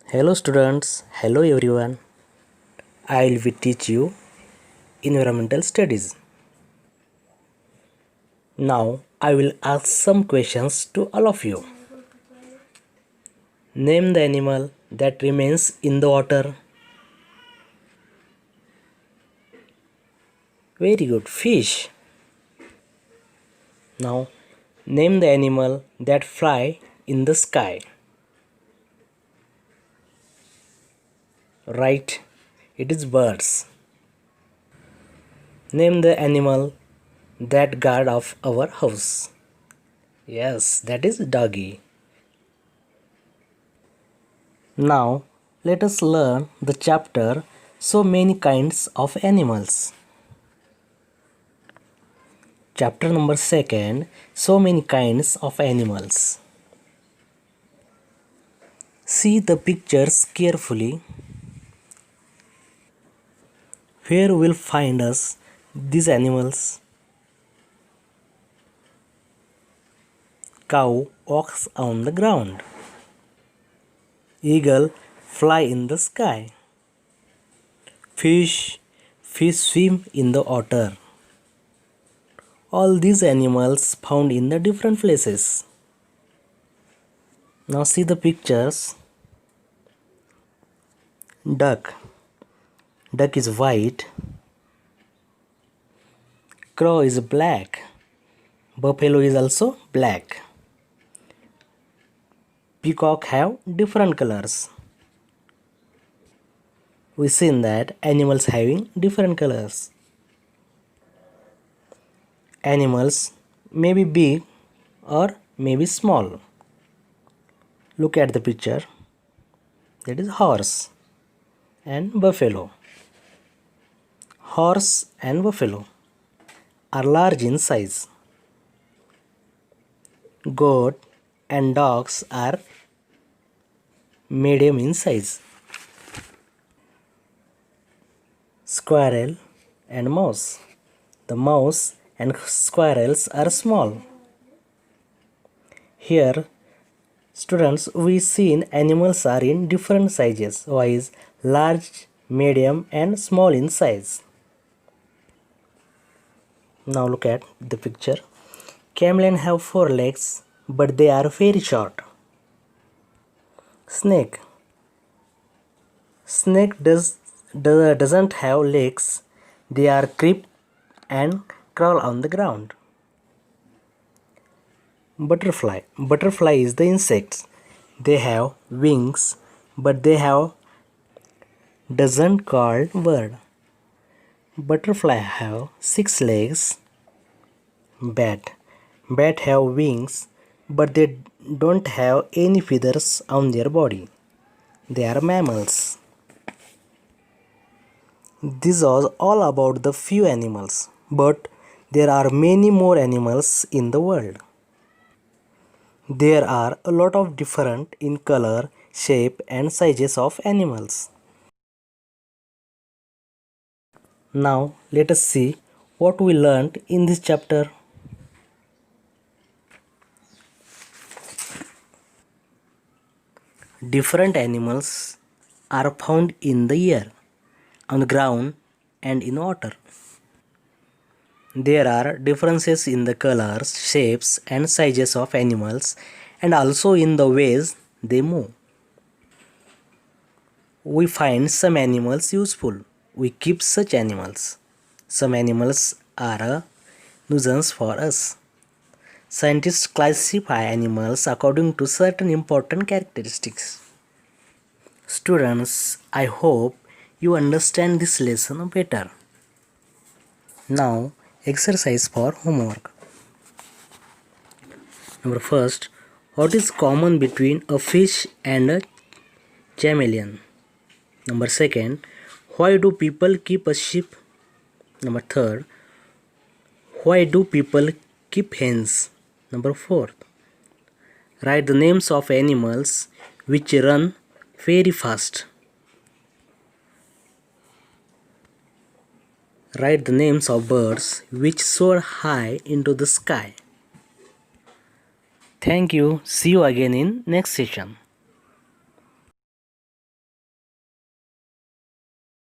Hello students, hello everyone. I will be teach you environmental studies. Now I will ask some questions to all of you. Name the animal that remains in the water. Very good, fish. Now name the animal that fly in the sky. Right, it is birds. Name the animal that guard of our house. Yes, that is doggy. Now, let us learn the chapter So Many Kinds of Animals. Chapter number 2 So Many Kinds of Animals. See the pictures carefully. Where will find us these animals? Cow walks on the ground. Eagle fly in the sky. Fish swim in the water. All these animals found in the different places. Now see the pictures. Duck. Duck is white. Crow is black. Buffalo is also black. Peacock have different colors. We seen that animals having different colors. Animals may be big or may be small. Look at the picture. That is horse and buffalo. Horse and buffalo are large in size. Goat and dogs are medium in size. Squirrel and mouse. The mouse and squirrels are small. Here, students, we seen animals are in different sizes, wise, large, medium and small in size. Now look at the picture. Chameleon have 4 legs, but they are very short. Snake. Snake doesn't have legs. They are creep and crawl on the ground. Butterfly. Butterfly is the insects. They have wings, but they have doesn't called bird. Butterfly have 6 legs. Bat. Bat have wings, but they don't have any feathers on their body. They are mammals. This was all about the few animals, but there are many more animals in the world. There are a lot of different in color, shape and sizes of animals. Now let us see what we learned in this chapter. Different animals are found in the air, on the ground and in water. There are differences in the colors, shapes and sizes of animals and also in the ways they move. We find some animals useful. We keep such animals. Some animals are a nuisance for us. Scientists classify animals according to certain important characteristics. Students, I hope you understand this lesson better. Now, exercise for homework. Number first, what is common between a fish and a chameleon? Number second, why do people keep a sheep? Number third, why do people keep hens? Number fourth, write the names of animals which run very fast. Write the names of birds which soar high into the sky. Thank you. See you again in next session.